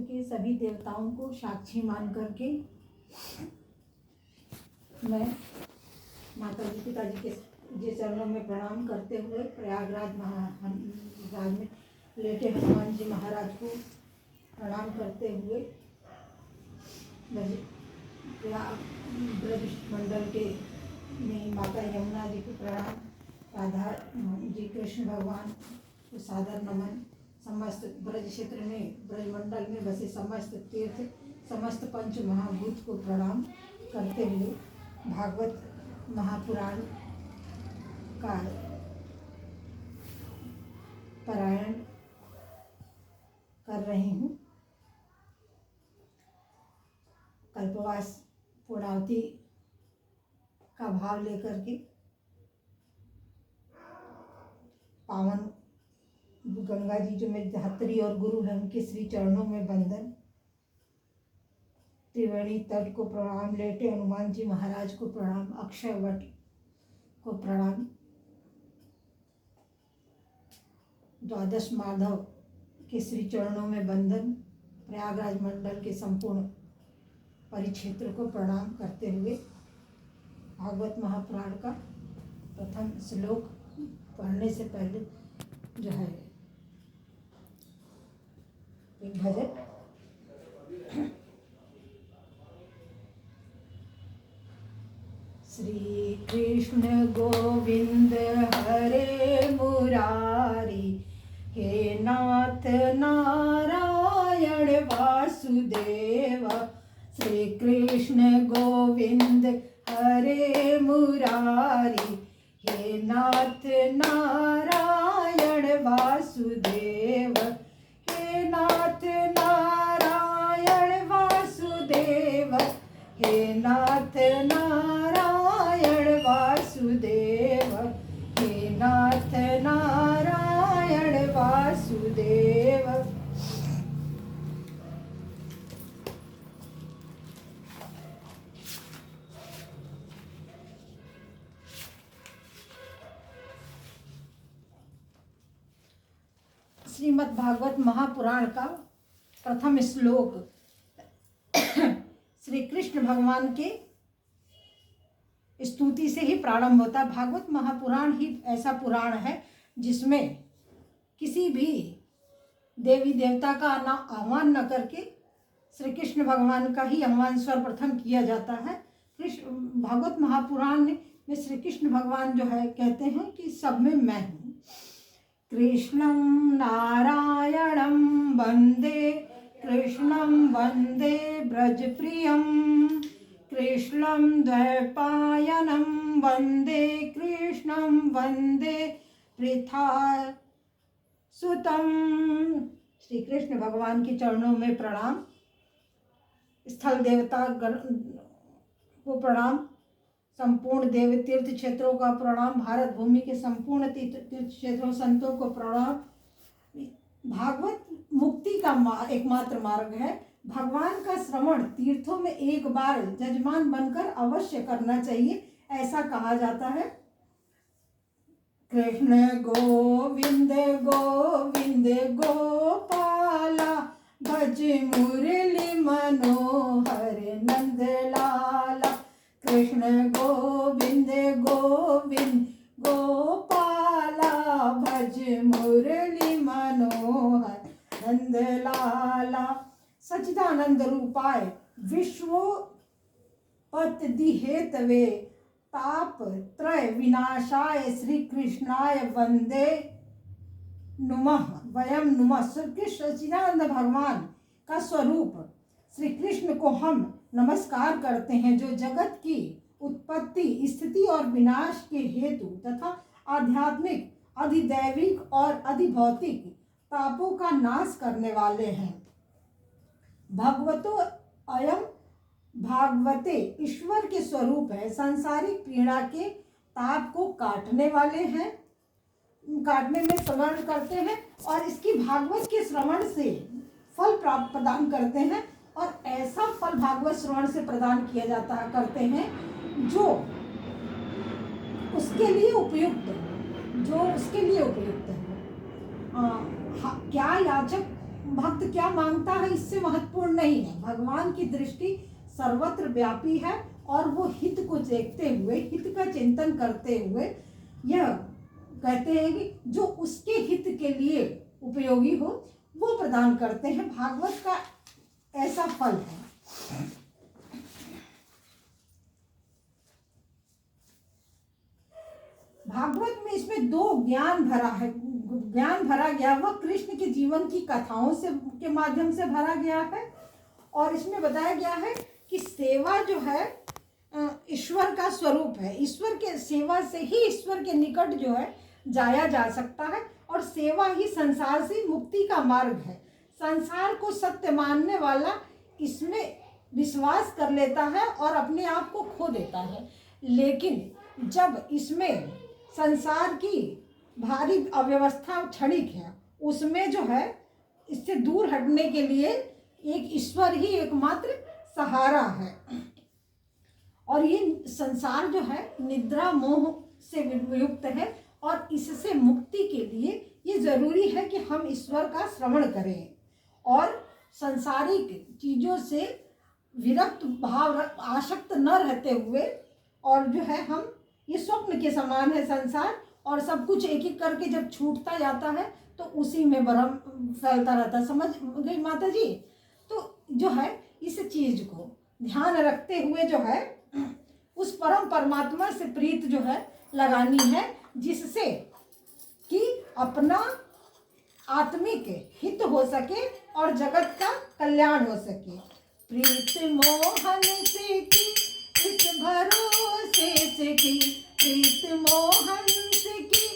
के सभी देवताओं को साक्षी मान करके मैं माता जी पिताजी के जे चरणों में प्रणाम करते हुए प्रयागराज राज में लेटे हनुमान जी महाराज को प्रणाम करते हुए ब्रज मंडल के में माता यमुना जी को प्रणाम, राधा जी कृष्ण भगवान को सादर नमन, समस्त ब्रज क्षेत्र में ब्रज मंडल में बसे समस्त तीर्थ समस्त पंच महाभूत को प्रणाम करते हुए भागवत महापुराण का पारायण कर रही हूँ। कल्पवास पूर्णावती का भाव लेकर के पावन गंगा जी जो मेरे धात्री और गुरु हैं उनके श्री चरणों में वंदन, त्रिवेणी तट को प्रणाम, लेटे हनुमान जी महाराज को प्रणाम, अक्षय वट को प्रणाम, द्वादश माधव के श्री चरणों में वंदन, प्रयागराज मंडल के संपूर्ण परिक्षेत्र को प्रणाम करते हुए भागवत महापुराण का प्रथम श्लोक पढ़ने से पहले जो है एक भजन। श्री कृष्ण गोविंद हरे मुरारी, हे नाथ नारायण वासुदेव। श्री कृष्ण गोविंद हरे मुरारी, हे नाथ नारायण वासुदेव। हे नाथ नारायण वासुदेव, हे नाथ नारायण वासुदेव, हे नाथ नारायण वासुदेव। श्रीमद् भागवत महापुराण का प्रथम श्लोक श्री कृष्ण भगवान के स्तुति से ही प्रारंभ होता है। भागवत महापुराण ही ऐसा पुराण है जिसमें किसी भी देवी देवता का आह्वान न करके श्री कृष्ण भगवान का ही आह्वान सर्वप्रथम किया जाता है। कृष्ण भागवत महापुराण में श्री कृष्ण भगवान जो है कहते हैं कि सब में मैं हूँ। कृष्णं नारायणं वन्दे, कृष्णं वन्दे ब्रजप्रियं, कृष्णं द्वैपायनं वन्दे, कृष्णं वन्दे पृथासुतं। श्री कृष्ण भगवान के चरणों में प्रणाम, स्थल देवता को प्रणाम, संपूर्ण देव तीर्थ क्षेत्रों का प्रणाम, भारत भूमि के संपूर्ण तीर्थ क्षेत्रों संतों को प्रणाम। भागवत मुक्ति का एकमात्र मार्ग है। भगवान का श्रवण तीर्थों में एक बार जजमान बनकर अवश्य करना चाहिए, ऐसा कहा जाता है। कृष्ण गोविंद गोविंद गोपाला, भज मुरली मनोहर नंद लाला। कृष्ण गोविंद गोविंद गोपाला, भज मुरली मनोहर नंद लाला। सच्चिदानंद रूपाय विश्वोत्पत्ति हेतवे, ताप त्रय विनाशाय श्री कृष्णाय वंदे नुमः वयम नुमः। श्री कृष्ण सच्चिदानंद भगवान का स्वरूप श्री कृष्ण को हम नमस्कार करते हैं, जो जगत की उत्पत्ति स्थिति और विनाश के हेतु तथा आध्यात्मिक अधिदैविक और अधिभौतिक तापों का नाश करने वाले हैं। भगवतो अयम भागवते ईश्वर के स्वरूप है, सांसारिक पीड़ा के ताप को काटने वाले हैं, काटने में श्रवण करते हैं और इसकी भागवत के श्रवण से फल प्राप्त प्रदान करते हैं। और ऐसा फल भागवत श्रवण से प्रदान किया जाता है करते हैं जो उसके लिए उपयुक्त है। क्या याचक भक्त क्या मांगता है इससे महत्वपूर्ण नहीं है। भगवान की दृष्टि सर्वत्र व्यापी है और वो हित को देखते हुए, हित का चिंतन करते हुए यह कहते हैं कि जो उसके हित के लिए उपयोगी हो वो प्रदान करते हैं। भागवत का ऐसा फल है। भागवत में इसमें दो ज्ञान भरा है, ज्ञान भरा गया, वह कृष्ण के जीवन की कथाओं से के माध्यम से भरा गया है। और इसमें बताया गया है कि सेवा जो है ईश्वर का स्वरूप है। ईश्वर के सेवा से ही ईश्वर के निकट जो है जाया जा सकता है और सेवा ही संसार से मुक्ति का मार्ग है। संसार को सत्य मानने वाला इसमें विश्वास कर लेता है और अपने आप को खो देता है, लेकिन जब इसमें संसार की भारी अव्यवस्था क्षणिक है, उसमें जो है इससे दूर हटने के लिए एक ईश्वर ही एकमात्र सहारा है। और ये संसार जो है निद्रा मोह से युक्त है और इससे मुक्ति के लिए ये जरूरी है कि हम ईश्वर का श्रवण करें और सांसारिक चीज़ों से विरक्त भाव आसक्त न रहते हुए, और जो है हम ये स्वप्न के समान है संसार, और सब कुछ एक एक करके जब छूटता जाता है तो उसी में भ्रम फैलता रहता है। समझ गई माता जी? तो जो है इस चीज को ध्यान रखते हुए जो है उस परम परमात्मा से प्रीत जो है लगानी है, जिससे कि अपना आत्मिक हित हो सके और जगत का कल्याण हो सके। प्रीत मोहन से की इस भरोसे से की, प्रीत मोहन से की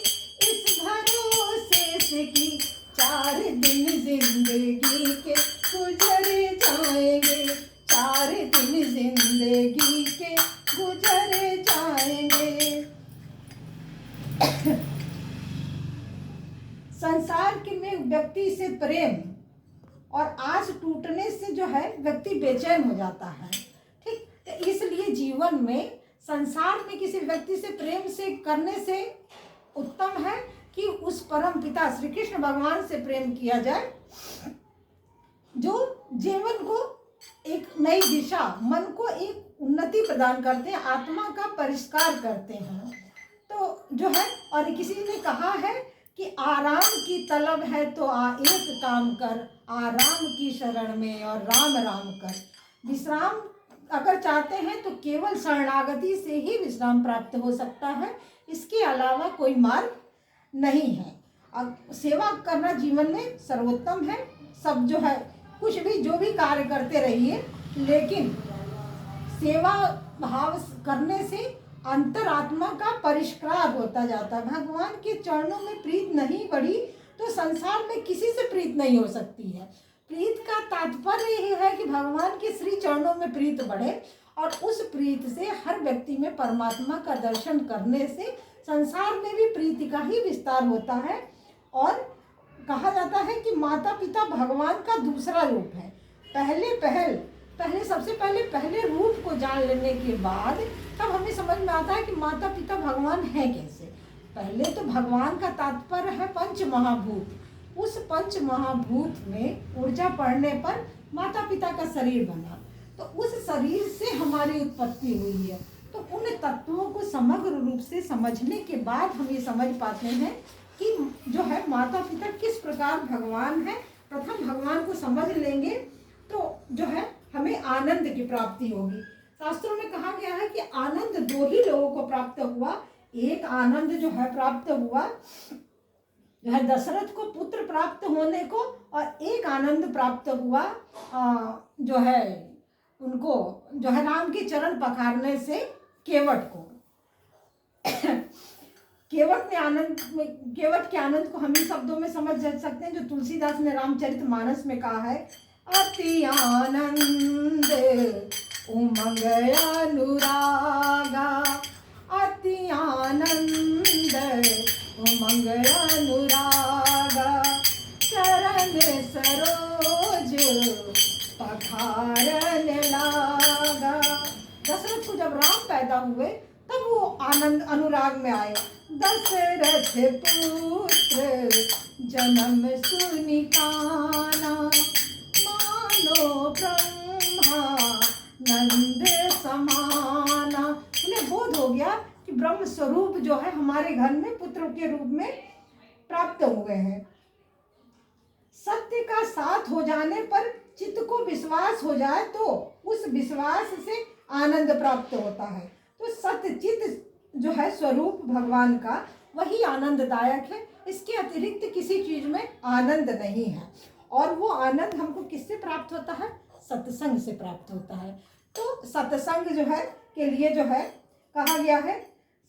इस भरोसे से की, 4 दिन जिंदगी के गुजर जाएंगे, 4 दिन जिंदगी के गुजर जाएंगे। संसार के में व्यक्ति से प्रेम और आस टूटने से जो है व्यक्ति बेचैन हो जाता है। ठीक, तो इसलिए जीवन में संसार में किसी व्यक्ति से प्रेम से करने से उत्तम है कि उस परम पिता श्री कृष्ण भगवान से प्रेम किया जाए, जो जीवन को एक नई दिशा, मन को एक उन्नति प्रदान करते हैं, आत्मा का परिष्कार करते हैं। तो जो है, और किसी ने कहा है कि आराम की तलब है तो एक काम कर, आराम की शरण में और राम राम कर। विश्राम अगर चाहते हैं तो केवल शरणागति से ही विश्राम प्राप्त हो सकता है, इसके अलावा कोई मार्ग नहीं है। अब सेवा करना जीवन में सर्वोत्तम है। सब जो है कुछ भी जो भी कार्य करते रहिए, लेकिन सेवा भाव करने से अंतरात्मा का परिष्कार होता जाता है। भगवान के चरणों में प्रीत नहीं बढ़ी तो संसार में किसी से प्रीत नहीं हो सकती है। प्रीत का तात्पर्य यह है कि भगवान के श्री चरणों में प्रीत बढ़े, और उस प्रीत से हर व्यक्ति में परमात्मा का दर्शन करने से संसार में भी प्रीति का ही विस्तार होता है। और कहा जाता है कि माता पिता भगवान का दूसरा रूप है। सबसे पहले रूप को जान लेने के बाद तब हमें समझ में आता है कि माता पिता भगवान है कैसे। पहले तो भगवान का तात्पर्य है पंच महाभूत। उस पंच महाभूत में ऊर्जा पड़ने पर माता पिता का शरीर बना, तो उस शरीर से हमारी उत्पत्ति हुई है। तो उन तत्वों को समग्र रूप से समझने के बाद हम ये समझ पाते हैं कि जो है माता पिता किस प्रकार भगवान है। प्रथम भगवान को समझ लेंगे तो जो है हमें आनंद की प्राप्ति होगी। शास्त्रों में कहा गया है कि आनंद 2 ही लोगों को प्राप्त हुआ। एक आनंद जो है प्राप्त हुआ जो है दशरथ को पुत्र प्राप्त होने को, और एक आनंद प्राप्त हुआ जो है उनको जो है राम के चरण पखारने से केवट को। केवट के आनंद को हम इन शब्दों में समझ सकते हैं जो तुलसीदास ने रामचरितमानस में कहा है। अति आनंद उमंग अनुरागा, अति आनंद उमंग अनुरागा, चरण सरोज पखारन लागा। दशरथ को जब राम पैदा हुए तब वो आनंद अनुराग में आए। दशरथ पुत्र जन्म सुनि काना, मानो ब्रह्मा नंद समाना। उन्हें बोध हो गया कि ब्रह्म स्वरूप जो है हमारे घर में पुत्र के रूप में प्राप्त हुए हैं। सत्य का साथ हो जाने पर चित्त को विश्वास हो जाए तो उस विश्वास से आनंद प्राप्त होता है। तो सत्य चित्त जो है स्वरूप भगवान का वही आनंददायक है, इसके अतिरिक्त किसी चीज में आनंद नहीं है। और वो आनंद हमको किससे प्राप्त होता है? सत्संग से प्राप्त होता है। तो सत्संग जो है के लिए जो है कहा गया है,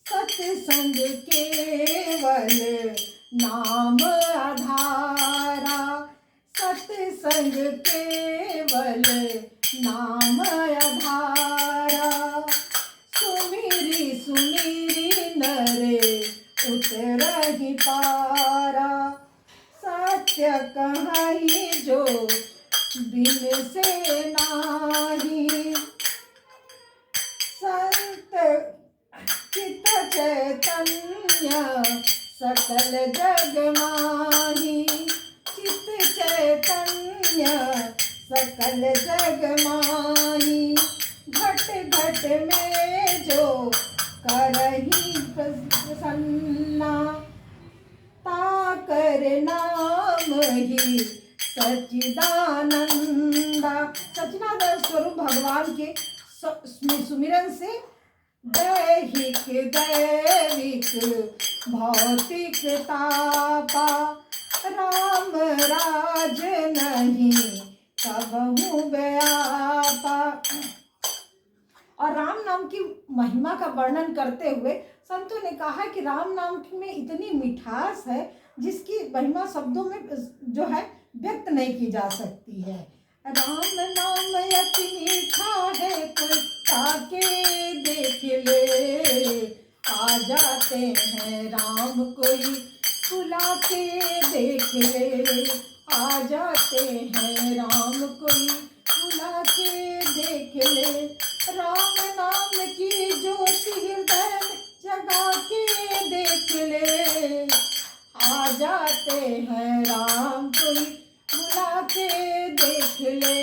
सत्संग केवल नाम आधारा, सत्संग केवल नाम आधारा, सुमिरी सुमिरी नर उतरहि पारा, सत्य कहि जो बिन से नाही, संत चित चैतन्य सकल जग माही, चित चैतन्य सकल जग माही, घट घट में जो करही प्रसन्ना, ताकर नाम ही सच्चिदानंदा। सच्चिदानंद स्वरूप भगवान के सुमिरन से दैहिक दैविक भौतिक तापा, राम राज नहीं कबहू व्यापा। और राम नाम की महिमा का वर्णन करते हुए संतों ने कहा कि राम नाम में इतनी मिठास है जिसकी महिमा शब्दों में जो है व्यक्त नहीं की जा सकती है। राम नाम अति मीठा है, कोई ताके देख ले, आ जाते हैं राम कोई बुला के देख ले, आ जाते हैं राम कोई बुला के देख ले, राम नाम की ज्योति हृदय में जगा के देख ले, आ जाते हैं राम कोई बुला के देख ले,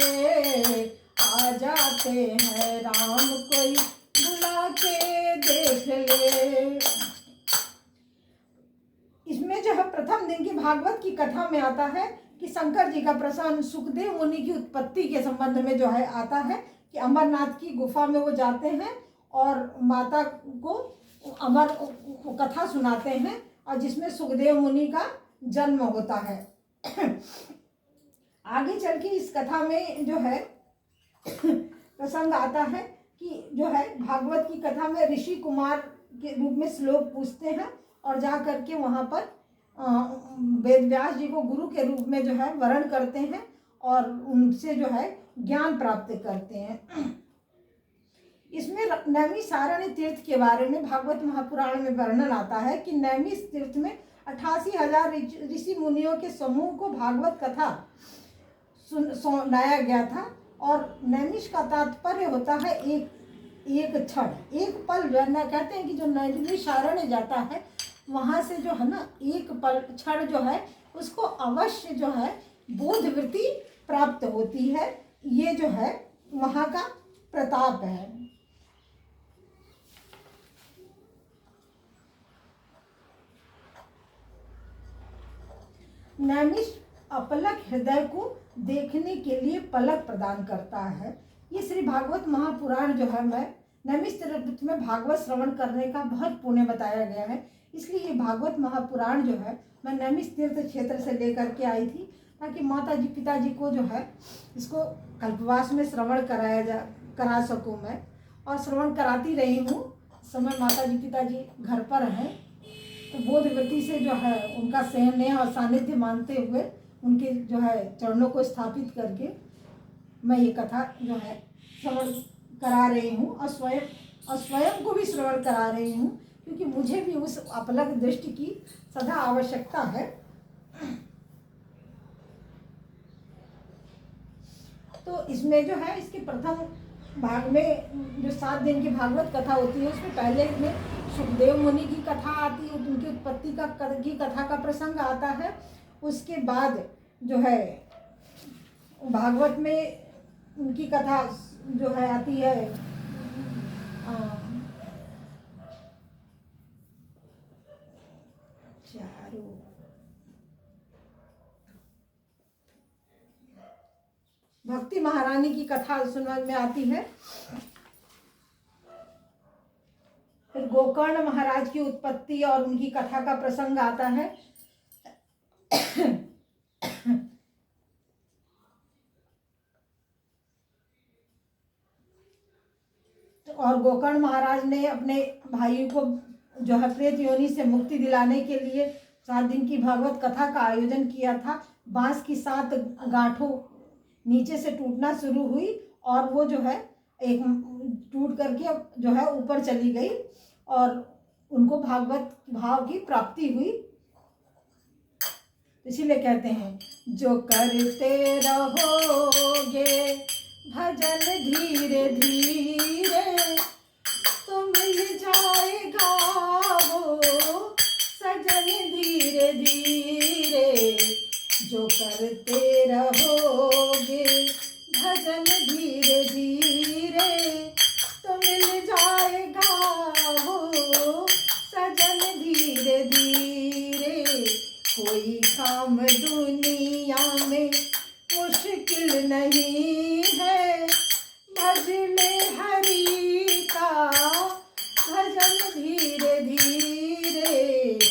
आ जाते हैं राम कोई बुला के देख ले। इसमें जो है प्रथम दिन की भागवत की कथा में आता है कि शंकर जी का प्रसंग सुखदेव मुनि की उत्पत्ति के संबंध में जो है आता है कि अमरनाथ की गुफा में वो जाते हैं और माता को अमर कथा सुनाते हैं और जिसमें सुखदेव मुनि का जन्म होता है। आगे चल के इस कथा में जो है प्रसंग आता है कि जो है भागवत की कथा में ऋषि कुमार के रूप में श्लोक पूछते हैं और जा करके वहाँ पर वेद व्यास जी को गुरु के रूप में जो है वरण करते हैं और उनसे जो है ज्ञान प्राप्त करते हैं। इसमें नैमिषारण्य तीर्थ के बारे में भागवत महापुराण में वर्णन आता है कि नैमिष तीर्थ में 88,000 ऋषि मुनियों के समूह को भागवत कथा सुनाया गया था। और नैमिष का तात्पर्य होता है एक क्षण, एक पल। जो है ना कहते हैं कि जो नैमिषारण्य जाता है वहाँ से जो है ना एक पल क्षण जो है उसको अवश्य जो है बोध वृत्ति प्राप्त होती है। ये जो है वहाँ का प्रताप है। नैमिष अपलक हृदय को देखने के लिए पलक प्रदान करता है। ये श्री भागवत महापुराण जो है मैं नैमिष तीर्थ में भागवत श्रवण करने का बहुत पुण्य बताया गया है, इसलिए ये भागवत महापुराण जो है मैं नैमिष तीर्थ क्षेत्र से लेकर के आई थी ताकि माता जी पिताजी को जो है इसको कल्पवास में श्रवण करा सकूँ मैं। और श्रवण कराती रही हूँ। समय माता जी पिताजी घर पर हैं तो बोध वृत्ति से जो है उनका स्नेह और सानिध्य मानते हुए उनके जो है चरणों को स्थापित करके मैं ये कथा जो है श्रवण करा रही हूँ और स्वयं को भी श्रवण करा रही हूँ क्योंकि मुझे भी उस अपलक दृष्टि की सदा आवश्यकता है। तो इसमें जो है इसके प्रथम भाग में जो 7 दिन की भागवत कथा होती है उसमें पहले में सुखदेव मुनि की कथा आती है, उनकी उत्पत्ति की कथा का प्रसंग आता है। उसके बाद जो है भागवत में उनकी कथा जो है आती है भक्ति महारानी की कथा सुनने में आती है। फिर गोकर्ण महाराज की उत्पत्ति और उनकी कथा का प्रसंग आता है। और गोकर्ण महाराज ने अपने भाई को जो है प्रेत योनि से मुक्ति दिलाने के लिए 7 दिन की भागवत कथा का आयोजन किया था। बांस की 7 गांठों नीचे से टूटना शुरू हुई और वो जो है एक टूट करके जो है ऊपर चली गई और उनको भागवत भाव की प्राप्ति हुई। इसीलिए कहते हैं जो करते रहोगे भजन धीरे धीरे तो मिल जाएगा वो सजन धीरे धीरे। जो करते रहोगे भजन धीरे धीरे तो मिल जाएगा वो सजन धीरे धीरे। कोई काम दुनिया में मुश्किल नहीं है, भज ले हरि का भजन धीरे धीरे।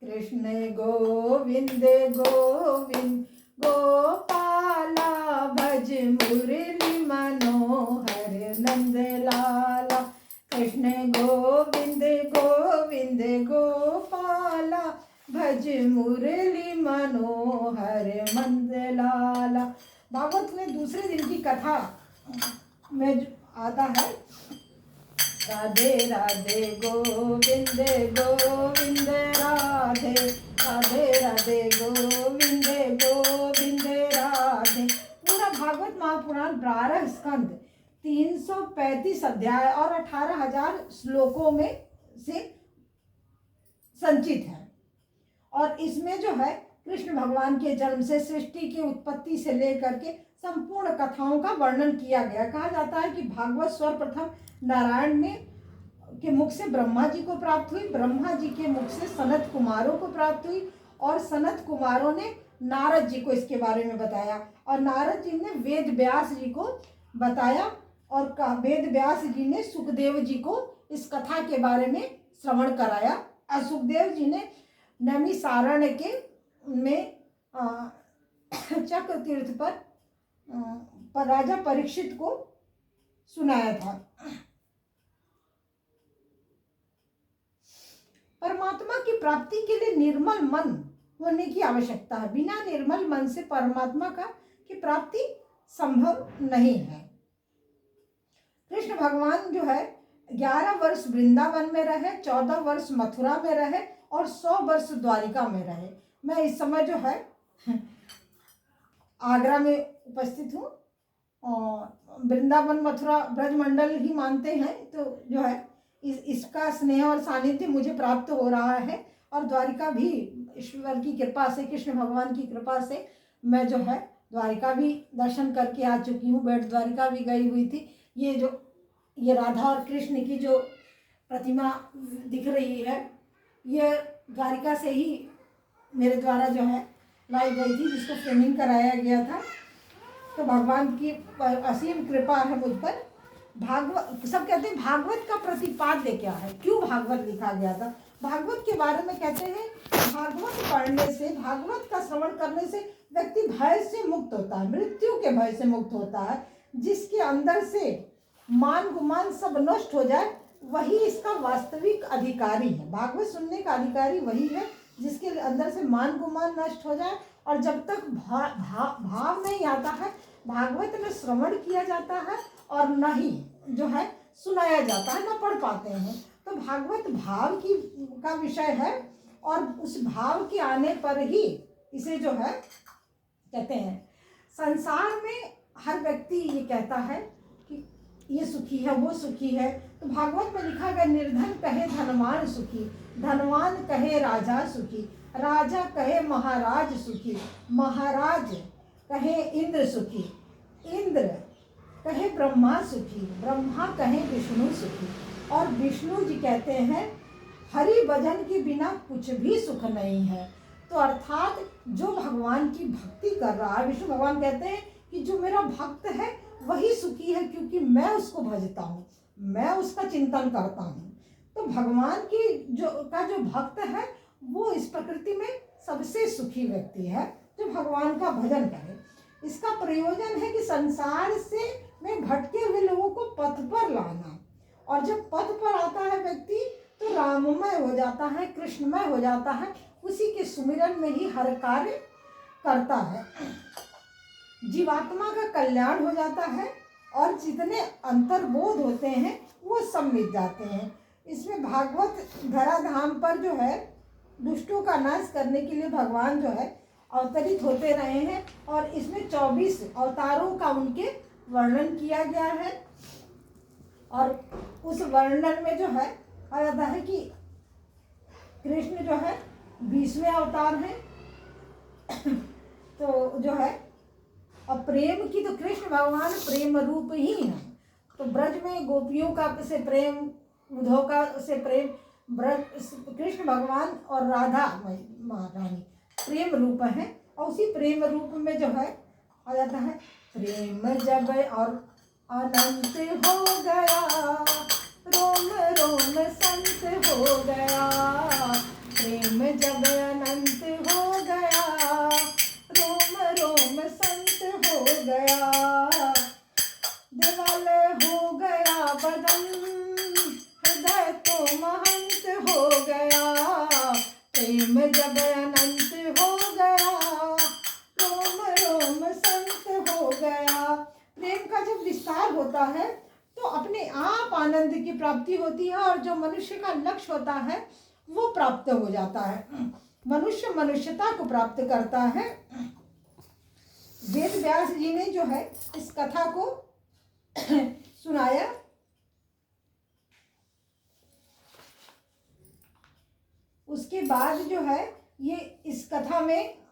कृष्ण गोविंद गोविंद गोपाला भज मुरली मनोहर नंद लाला। कृष्ण गोविंद गोविंद गोपाला भज मुरली मनोहर मंद लाला। भागवत में दूसरे दिन की कथा में आता है राधे राधे गोविंद गोविंद राधे राधे राधे गोविंद गोविंद राधे। पूरा भागवत महापुराण 12 स्कंद 335 अध्याय और 18,000 श्लोकों में से संचित है। और इसमें जो है कृष्ण भगवान के जन्म से सृष्टि की उत्पत्ति से लेकर के संपूर्ण कथाओं का वर्णन किया गया। कहा जाता है कि भागवत सर्वप्रथम नारायण ने के मुख से ब्रह्मा जी को प्राप्त हुई, ब्रह्मा जी के मुख से सनत कुमारों को प्राप्त हुई और सनत कुमारों ने नारद जी को इसके बारे में बताया और नारद जी ने वेद व्यास जी को बताया और वेद व्यास जी ने सुखदेव जी को इस कथा के बारे में श्रवण कराया और सुखदेव जी ने नैमिषारण्य के में चक्र तीर्थ पर राजा परीक्षित को सुनाया था। परमात्मा की प्राप्ति के लिए निर्मल मन होने की आवश्यकता है। बिना निर्मल मन से परमात्मा की प्राप्ति संभव नहीं है। कृष्ण भगवान जो है 11 वर्ष वृंदावन में रहे, 14 वर्ष मथुरा में रहे और 100 वर्ष द्वारिका में रहे। मैं इस समय जो है आगरा में उपस्थित हूँ और वृंदावन मथुरा ब्रजमंडल ही मानते हैं, तो जो है इसका स्नेह और सानिध्य मुझे प्राप्त हो रहा है। और द्वारिका भी ईश्वर की कृपा से, कृष्ण भगवान की कृपा से मैं जो है द्वारिका भी दर्शन करके आ चुकी हूँ। बेट द्वारिका भी गई हुई थी। ये राधा और कृष्ण की जो प्रतिमा दिख रही है ये द्वारिका से ही मेरे द्वारा जो है लाई गई थी, जिसको फ्रेमिंग कराया गया था। तो भगवान की असीम कृपा है मुझ पर। भागवत, सब कहते हैं भागवत का प्रतिपाद्य क्या है, क्यों भागवत लिखा गया था। भागवत के बारे में कहते हैं भागवत पढ़ने से, भागवत का श्रवण करने से व्यक्ति भय से मुक्त होता है, मृत्यु के भय से मुक्त होता है। जिसके अंदर से मान गुमान सब नष्ट हो जाए वही इसका वास्तविक अधिकारी है। भागवत सुनने का अधिकारी वही है जिसके अंदर से मान गुमान नष्ट हो जाए। और जब तक भाव नहीं आता है, भागवत में श्रवण किया जाता है और न ही जो है सुनाया जाता है, न पढ़ पाते हैं। तो भागवत भाव का विषय है और उस भाव के आने पर ही इसे जो है कहते हैं। संसार में हर व्यक्ति ये कहता है कि ये सुखी है, वो सुखी है। तो भागवत में लिखा गया, निर्धन कहे धनवान सुखी, धनवान कहे राजा सुखी, राजा कहे महाराज सुखी, महाराज कहे इंद्र सुखी, इंद्र कहे ब्रह्मा सुखी, ब्रह्मा कहे विष्णु सुखी, और विष्णु जी कहते हैं हरि भजन के बिना कुछ भी सुख नहीं है। तो अर्थात जो भगवान की भक्ति कर रहा है, विष्णु भगवान कहते हैं कि जो मेरा भक्त है वही सुखी है, क्योंकि मैं उसको भजता हूँ, मैं उसका चिंतन करता हूँ। तो भगवान की जो भक्त है वो इस प्रकृति में सबसे सुखी व्यक्ति है, जो भगवान का भजन करे। इसका प्रयोजन है कि संसार से में भटके हुए लोगों को पथ पर लाना, और जब पथ पर आता है व्यक्ति तो राममय हो जाता है, कृष्णमय हो जाता है, उसी के सुमिरन में ही हर कार्य करता है। जीवात्मा का कल्याण हो जाता है और जितने अंतर्बोध होते हैं वो सब मिट जाते हैं। इसमें भागवत धराधाम पर जो है दुष्टों का नाश करने के लिए भगवान जो है अवतरित होते रहे हैं, और इसमें 24 अवतारों का उनके वर्णन किया गया है। और उस वर्णन में जो है आ जाता है कि कृष्ण जो है 20वें अवतार हैं। तो जो है, और प्रेम की तो कृष्ण भगवान प्रेम रूप ही है। तो ब्रज में गोपियों का से प्रेम, उद्धव का से प्रेम, ब्रज कृष्ण भगवान और राधा महारानी प्रेम रूप है। और उसी प्रेम रूप में जो है आ जाता है प्रेम जब और अनंत हो गया, रोम रोम संत हो गया, प्रेम जब अनंत हो गया, रोम रोम संत हो गया, दिवाल हो गया बदन, हृदय तो महंत हो गया, प्रेम जब अनंत हो गया, रोम रोम संत हो गया। प्रेम का जब विस्तार होता है तो अपने आप आनंद की प्राप्ति होती है, और जो मनुष्य का लक्ष्य होता है वो प्राप्त हो जाता है। मनुष्य मनुष्यता को प्राप्त करता है। वेद व्यास जी ने जो है इस कथा को सुनाया। उसके बाद जो है ये इस कथा में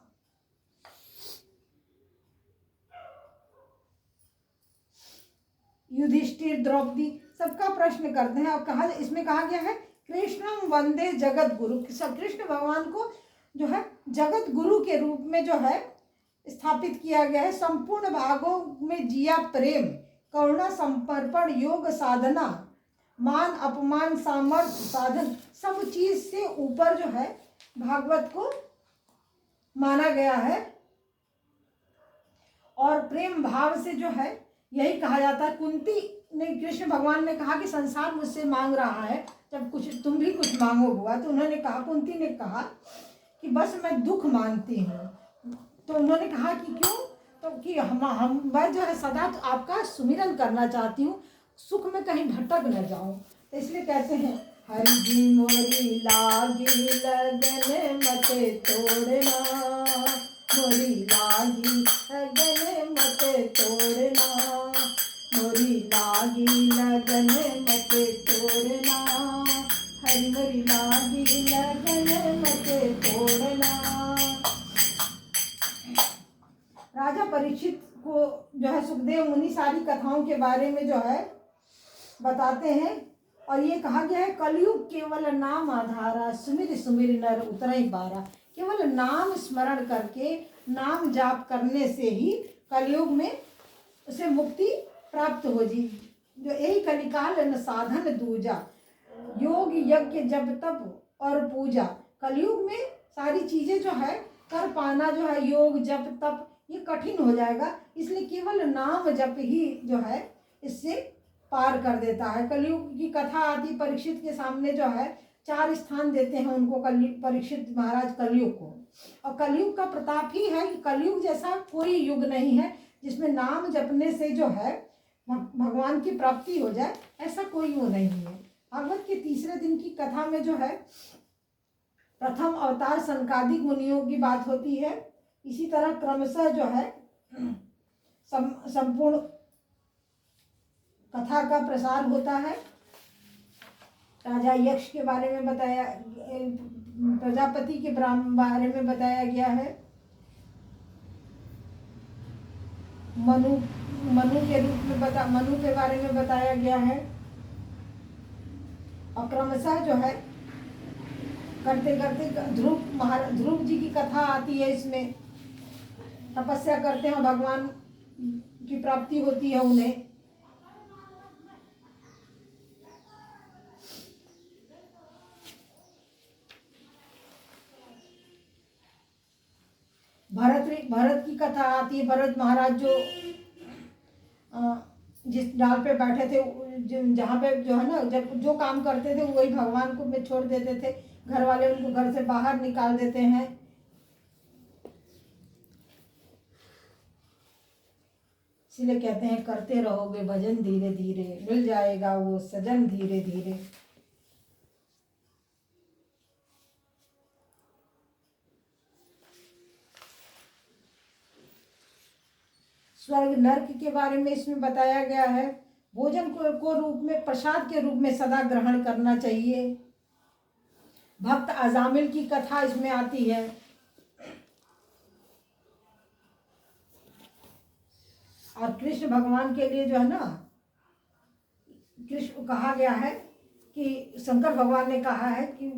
युधिष्ठिर, द्रौपदी सबका प्रश्न करते हैं, और इसमें कहा गया है कृष्णम वंदे जगत गुरु। कृष्ण भगवान को जो है जगत गुरु के रूप में जो है स्थापित किया गया है। संपूर्ण भागों में जिया प्रेम, करुणा, समर्पण, योग साधना, मान अपमान, सामर्थ्य साधन, सब चीज से ऊपर जो है भागवत को माना गया है। और प्रेम भाव से जो है यही कहा जाता है। कुंती ने, कृष्ण भगवान ने कहा कि संसार मुझसे मांग रहा है, जब कुछ तुम भी कुछ मांगो हुआ, तो उन्होंने कहा, कुंती ने कहा कि बस मैं दुख मांगती हूँ। तो उन्होंने कहा कि क्यों? तो कि मैं जो है सदा तो आपका सुमिरन करना चाहती हूँ, सुख में कहीं भटक न जाऊँ। तो इसलिए कहते हैं हरि जी मोरी लागी लगन मते तोड़ना, मोरी लागी लगन मते तोड़ना, मोरी लागी लगन मते तोड़ना, हरि मोरी लागी लगन मते तोड़ना। राजा परीक्षित को जो है सुखदेव मुनि सारी कथाओं के बारे में जो है बताते हैं, और ये कहा गया है कलयुग केवल नाम आधारा, सुमिर सुमिर नर उतरई पारा। केवल नाम स्मरण करके, नाम जाप करने से ही कलयुग में उसे मुक्ति प्राप्त हो जी। जो यही कलिकाल न साधन दूजा, योग यज्ञ जब तप और पूजा। कलयुग में सारी चीजें जो है कर पाना जो है, योग जप तप, ये कठिन हो जाएगा। इसलिए केवल नाम जप ही जो है इससे पार कर देता है। कलयुग की कथा आदि परीक्षित के सामने जो है 4 स्थान देते हैं उनको, परीक्षित महाराज कलयुग को। और कलयुग का प्रताप ही है कि कलयुग जैसा कोई युग नहीं है जिसमें नाम जपने से जो है भगवान की प्राप्ति हो जाए, ऐसा कोई वो नहीं है। भागवत के तीसरे दिन की कथा में जो है प्रथम अवतार सनकादिक मुनियों की बात होती है। इसी तरह क्रमशः जो है संपूर्ण कथा का प्रसार होता है। राजा यक्ष के बारे में बताया, प्रजापति के बारे में बताया गया है, मनु के रूप में मनु के बारे में बताया गया है। और क्रमशः जो है करते करते ध्रुव जी की कथा आती है। इसमें तपस्या करते हैं, भगवान की प्राप्ति होती है उन्हें। भरत की कथा आती है। भरत महाराज जो जिस डाल पे बैठे थे, जहाँ पे जो है ना, जब जो काम करते थे वही भगवान को में छोड़ देते थे, घर वाले उनको घर से बाहर निकाल देते हैं। इसलिए कहते हैं करते रहोगे भजन धीरे धीरे, मिल जाएगा वो सजन धीरे धीरे। स्वर्ग नर्क के बारे में इसमें बताया गया है। भोजन को रूप में प्रसाद के रूप में सदा ग्रहण करना चाहिए। भक्त अजामिल की कथा इसमें आती है। और कृष्ण भगवान के लिए जो है ना, कृष्ण कहा गया है कि शंकर भगवान ने कहा है कि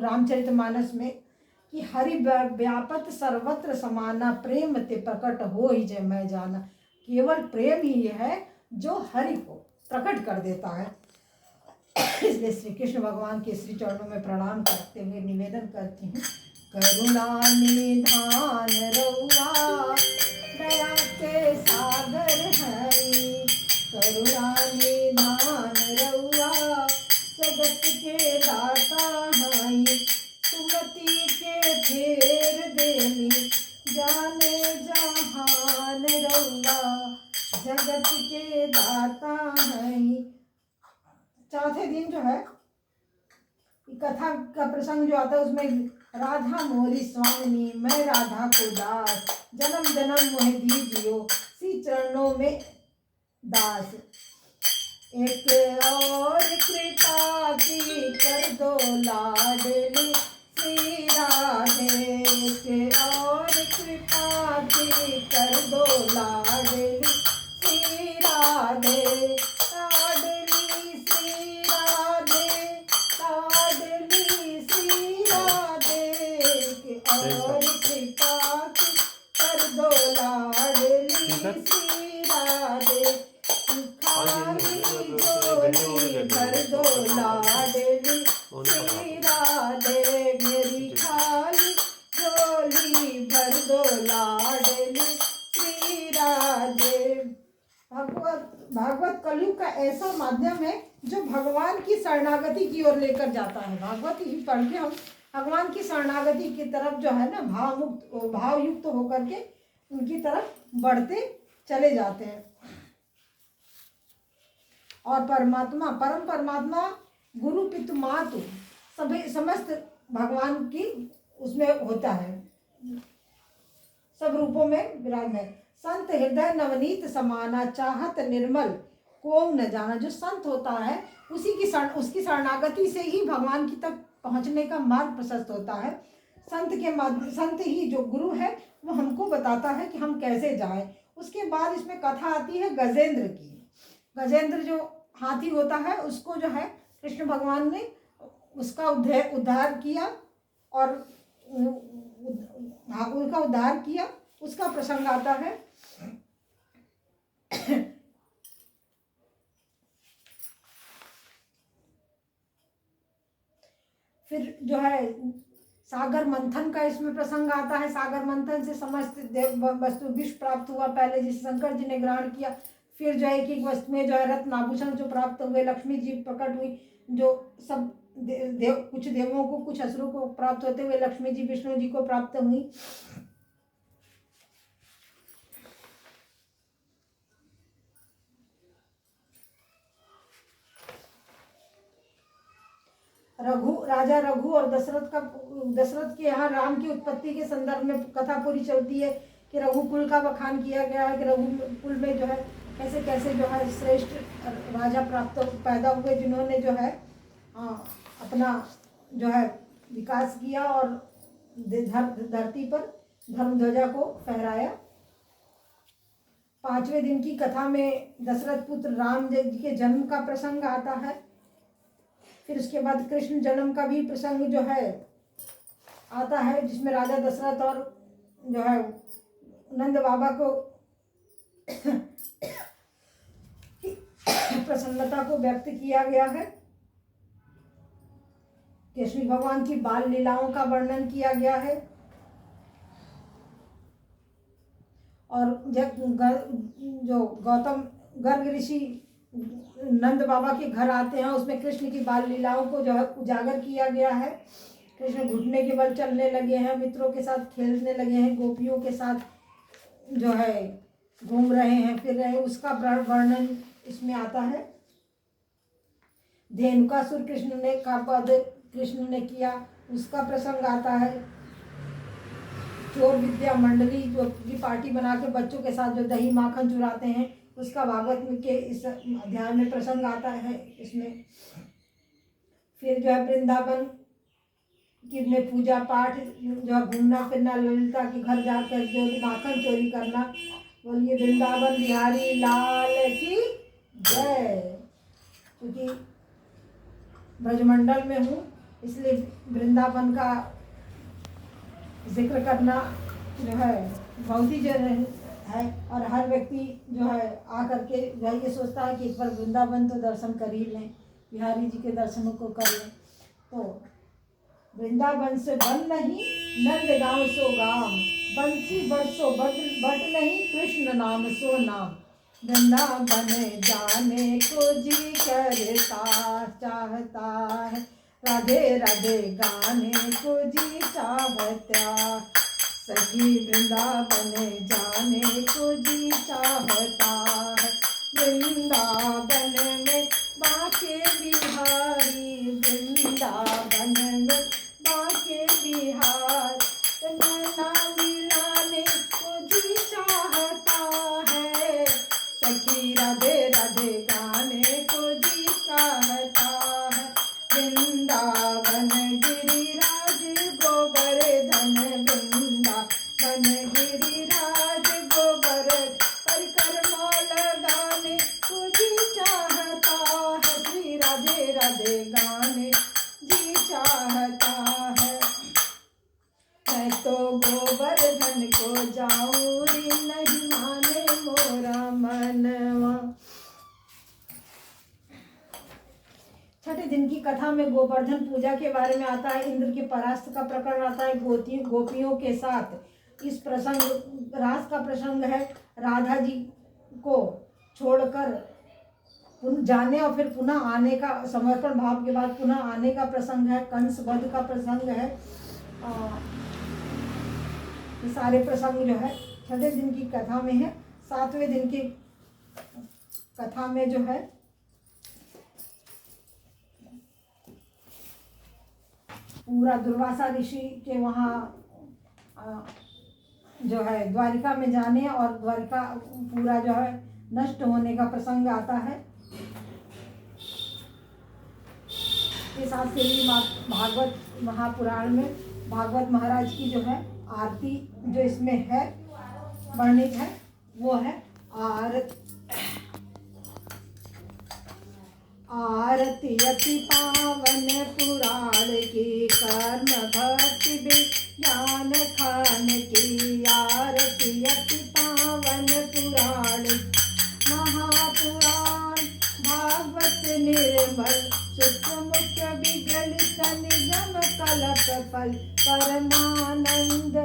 रामचरितमानस में कि हरि व्यापत सर्वत्र समाना, प्रेम ते प्रकट हो ही जय मैं जाना। केवल प्रेम ही है जो हरि को प्रकट कर देता है। इसलिए श्री कृष्ण भगवान के श्री चरणों में प्रणाम करते हुए निवेदन करती हूँ, करुणा निधान रउआ दया के सागर हई, करुणा निधान रउआ जगत के दाता हई, सुमति के फेर देली जाने जहान रउआ जगत के दाता हई। चौथे दिन जो है कथा का प्रसंग जो आता है, उसमें राधा मोरी स्वामिनी, मैं राधा को दास, जन्म जन्म मोहे दीजियो श्री चरणों में दास। एक और कृपा की कर दो लाडली श्री राधे, एक और कृपा की कर दो लाडली श्री राधे, लाडली श्री राधे, लाडली श्री राधे, एक और कृपा की कर दो लाडली श्री राधे, खाली झोली भर दो लाडली श्री राधे, मेरी खाली झोली भर दो लाडली श्री राधे। भागवत कलयुग का ऐसा माध्यम है जो भगवान की शरणागति की ओर लेकर जाता है। भागवत ही पढ़ के हम भगवान की शरणागति की तरफ जो है ना, भावयुक्त होकर के उनकी तरफ बढ़ते चले जाते हैं। और परमात्मा, परम परमात्मा गुरु पितु मातु सभी समस्त भगवान की उसमें होता है, सब रूपों में विराजमान। संत हृदय नवनीत समाना, चाहत निर्मल को न जाना। जो संत होता है उसकी शरणागति से ही भगवान की तक पहुंचने का मार्ग प्रशस्त होता है। संत ही जो गुरु है वो हमको बताता है कि हम कैसे जाएं। उसके बाद इसमें कथा आती है गजेंद्र की। गजेंद्र जो हाथी होता है उसको जो है कृष्ण भगवान ने उसका उद्धार किया और उनका उद्धार किया, उसका प्रसंग आता है। फिर जो है सागर मंथन का इसमें प्रसंग आता है। सागर मंथन से समस्त देव वस्तु विष प्राप्त हुआ, पहले जिसे शंकर जी ने ग्रहण किया। फिर जो है एक वस्तु में जो है रत्न आभूषण जो प्राप्त हुए, लक्ष्मी जी प्रकट हुई, जो सब कुछ देवों को कुछ असुरों को प्राप्त होते हुए लक्ष्मी जी विष्णु जी को प्राप्त हुई। राजा रघु और दशरथ के यहाँ राम की उत्पत्ति के संदर्भ में कथा पूरी चलती है कि रघुकुल का बखान किया गया है कि रघुकुल में जो है कैसे कैसे जो है श्रेष्ठ राजा पैदा हुए जिन्होंने जो है अपना जो है विकास किया और धरती पर धर्म ध्वजा को फहराया। 5वें दिन की कथा में दशरथ पुत्र राम जी के जन्म का प्रसंग आता है। फिर उसके बाद कृष्ण जन्म का भी प्रसंग जो है आता है, जिसमें राजा दशरथ और जो है नंद बाबा को प्रसन्नता को व्यक्त किया गया है। कृष्ण भगवान की बाल लीलाओं का वर्णन किया गया है। और जब जो गौतम गर्ग ऋषि नंद बाबा के घर आते हैं उसमें कृष्ण की बाल लीलाओं को जो है उजागर किया गया है। कृष्ण घुटने के बल चलने लगे हैं, मित्रों के साथ खेलने लगे हैं, गोपियों के साथ जो है घूम रहे हैं, फिर रहे, उसका वर्णन इसमें आता है। धेनुकासुर कृष्ण ने किया, उसका प्रसंग आता है। चोर विद्या मंडली जो की पार्टी बना के बच्चों के साथ जो दही माखन चुराते हैं, उसका भागवत के इस अध्याय में प्रसंग आता है इसमें। फिर जो है वृंदावन की में पूजा पाठ जो है घूमना फिरना, ललिता के घर जाकर जो माखन चोरी करना। बोलिए वृंदावन बिहारी लाल की जय। क्योंकि ब्रजमंडल में हूँ इसलिए वृंदावन का जिक्र करना जो है बहुत ही जरूरी है। और हर व्यक्ति जो है आकर के जो है ये सोचता है कि एक बार वृंदावन तो दर्शन कर ही लें, बिहारी जी के दर्शनों को कर लें। तो वृंदावन से बन नहीं नंद गाँव सो गाँव, बंसी बरसो बट नहीं कृष्ण नाम सो नाम। वृंदावन जाने को जी करता चाहता है, राधे राधे गाने को जी चाहता। सखी वृंदावन जाने को जी चाहता है, वृंदावन में बाके बिहारी, वृंदावन में बाके बिहार। नैना मिलाने को जी चाहता है, सखी राधे राधे गाने को जी चाहता है। वृंदावन गिरिराज गोवर्धन, वृंदावन गिरिराज गोवर्धन, परिक्रमा लगाने को जी चाहता है, श्री राधे राधे गाने जी चाहता है। मैं तो गोवर्धन को जाऊं रे, नहीं माने मोरा मनवा। छठे दिन की कथा में गोवर्धन पूजा के बारे में आता है। इंद्र के परास्त का प्रकरण आता है गोपियों के साथ। इस प्रसंग रास का प्रसंग है। राधा जी को छोड़कर जाने और फिर पुनः आने का, समर्पण भाव के बाद पुनः आने का प्रसंग है। कंस वध का प्रसंग है। ये सारे प्रसंग जो है छठे दिन की कथा में है। 7वें दिन की कथा में जो है पूरा दुर्वासा ऋषि के वहाँ जो है द्वारिका में जाने और द्वारिका पूरा जो है नष्ट होने का प्रसंग आता है। के साथ से ही भागवत महापुराण में भागवत महाराज की जो है आरती जो इसमें है वर्णित है वो है आरती अति पावन पुराण की, कर्म भक्ति विज्ञान खान की। आरती अति पावन पुराण महापुराण, भागवत निर्मल सुख मुख्य विगलित निगम कलप फल। परमानंद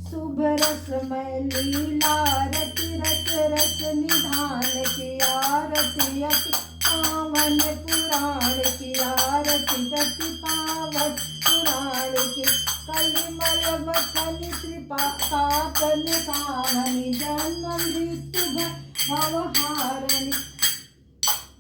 शुभ रसमय लीला, रति रस रस निधान की। आरती अति पावन पुराण की, आरती अति पावन पुराण की। कलिमल बचन कृपापन कामनि, जन्म मृत्यु भवहारिणी।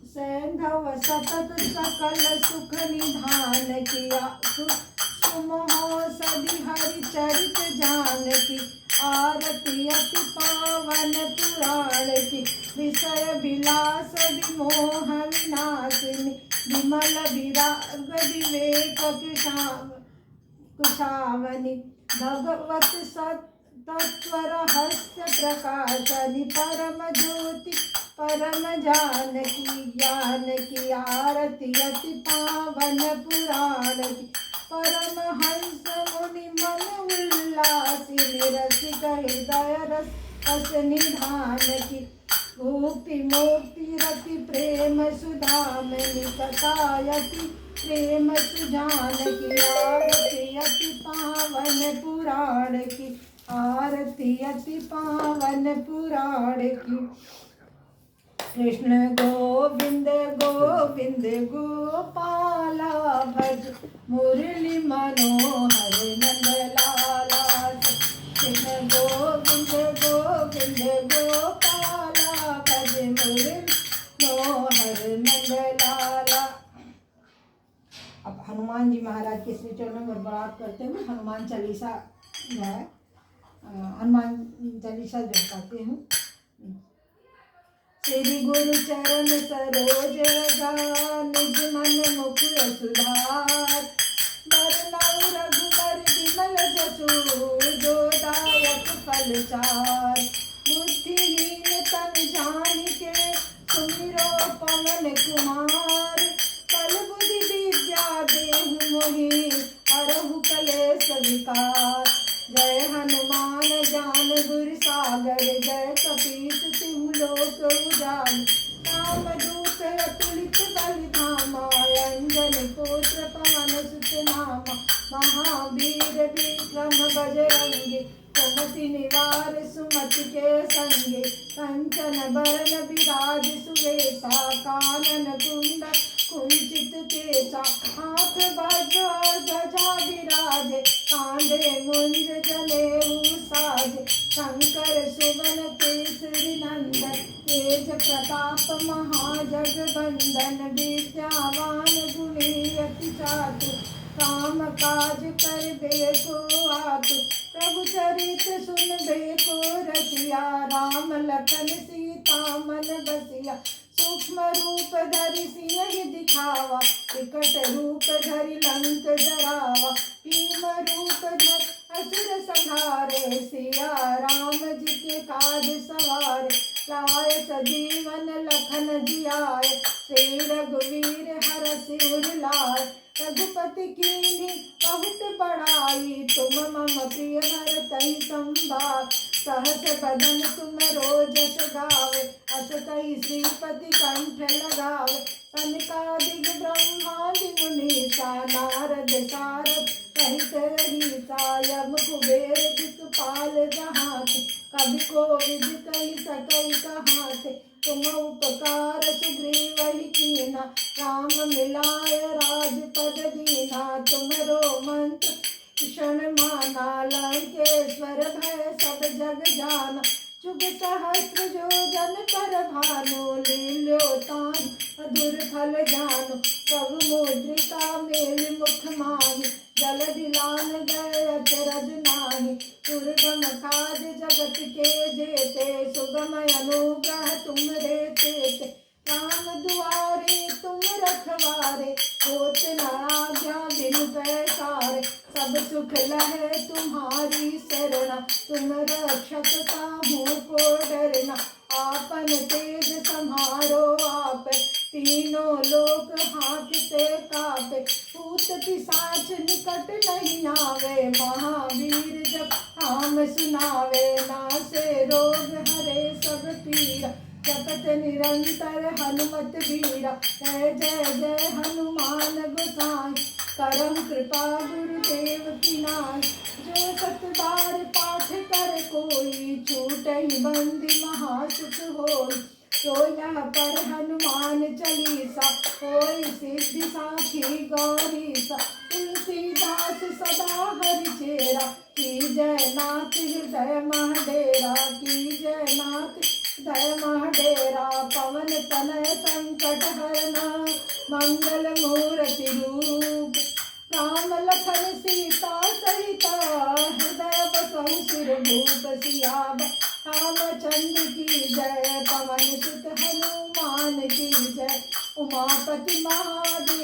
सैंधव सतत सकल सुख निधान किया, सुमहो सदि हरि चरित जान की। आरती अति पावन पुराण की, विषय विलास विमोह विनाशिनी, विमल विराग विवेक कुशावनी, भगवत तत्व रहस्य प्रकाशनी, परम ज्योति परम जानकी, ज्ञान की आरती अति पावन पुराण की, परम हंस मुनि मन उल्लासिनी, रसिक हृदय रस निधान की, भूपि मोक्ति रति प्रेम सुधामनि, कथायति प्रेम सुजान की, आरती अति पावन पुराण की, आरती अति पावन पुराण की। कृष्ण गोविंद गोविंद गोपाला, भज मुरली मनोहर नंदलाला, कृष्ण गोविंद गोविंद गोपाला, भज मुरली मनोहर नंदलाला। अब हनुमान जी महाराज के श्री चरणों में बरात करते हुए हनुमान चालीसा जो है, हनुमान चालीसा जो कहते हैं। श्री गुरु चरण सरोज रजा, निज मन मुकुर सुधार, बरनउँ रघुबर विमल जसु, जो दायक फल चार, बुद्धिहीन तन जानिके, सुमिरो पवन कुमार, बल बुद्धि विद्या देहु मोहि, हरहु कलेश विकार, जय हनुमान ज्ञान गुर सागर, जय कपीस तिहु लोक उजागर, रामदूत अतुलित बल धामा, अंजनी पुत्र पवन सुत नामा, महावीर विक्रम बजरंगी, कुमति निवार सुमति के संगे, कंचन बरन विराज सुवेशा, कानन कुंडल कुंचित केसा, हाथ वज्र और ध्वजा विराजे, कांधे मुंज जनेऊ साजे, शंकर सुवन केसरी नंदन, तेज प्रताप महाजगबंदन, विद्यावान गुणी अति चातुर, काम काज करबे को आतुर, प्रभु चरित सुनबे को रसिया, राम लखन सीता मन बसिया, सूक्ष्म रूप धरि सियहि दिखावा, विकट रूप धरि लंक जरावा, भीम रूप धरि असुर संहारे, सिया राम जी के काज सवारे, लाए सजीवन लखन जियाए, श्री रघुवीर हरषि उर लाए, रघुपति कीन्ही बहुत बड़ाई, तुम मम प्रिय भरतहि संभार, सहस बदन तुम रोजस गावे, अस कहि श्रीपति कंठ लगावे, सनकादिक ब्रह्मादि मुनीसा, नारद सारद सहित रहीसा, यम कुबेर दिक्पाल जहाते, कवि कोविद कहि सकहि कहाते, तुम उपकार सुग्रीव कीना, राम मिलाय राजपद दीना, तुमरो मंत्र क्षण माना, लंकेश्वर भय सब जग जाना, जुग सहस्र जो जन पर भानु, लील्योतान मधुर फल जानु, प्रभु मुद्रिका मेलि मुख माहि, जल दिलान गए अचरज नाही, दुर्गम काज जगत के जेते, सुगम अनुग्रह तुम रे तेते, राम दुआरे तुम रखवारे, होत न आज्ञा बिनु पैसारे, सब सुख लहे तुम्हारी शरणा, तुम रक्षक काहू को डरना, आपन तेज सम्हारो आप, तीनों लोक हाँकते कापे, भूत पिशाच निकट नहीं आवे, महावीर जब नाम सुनावे, नासे रोग हरे सब पीरा, जपत निरंतर हनुमत बीरा, जय जय जय हनुमान गोसाई, करम कृपा गुरुदेव की नाई, जो सत बार पाठ कर कोई, छूटहि बंदी महासुख होई, तो यह पर हनुमान चालीसा, होई सिद्धि साखी गौरीसा, तुलसीदास सदा हरि चेरा, की जय नाथ हृदय महाडेरा, की जय नाथ हृदय महाडेरा, पवन तनय संकट हरना, मंगल मूर्ति रूप, राम लखन सीता सहित हृदय बसहु सिर भूप सियाव। रामचंद्र की जय, पवन सुत हनुमान की जय, उमापति महादेव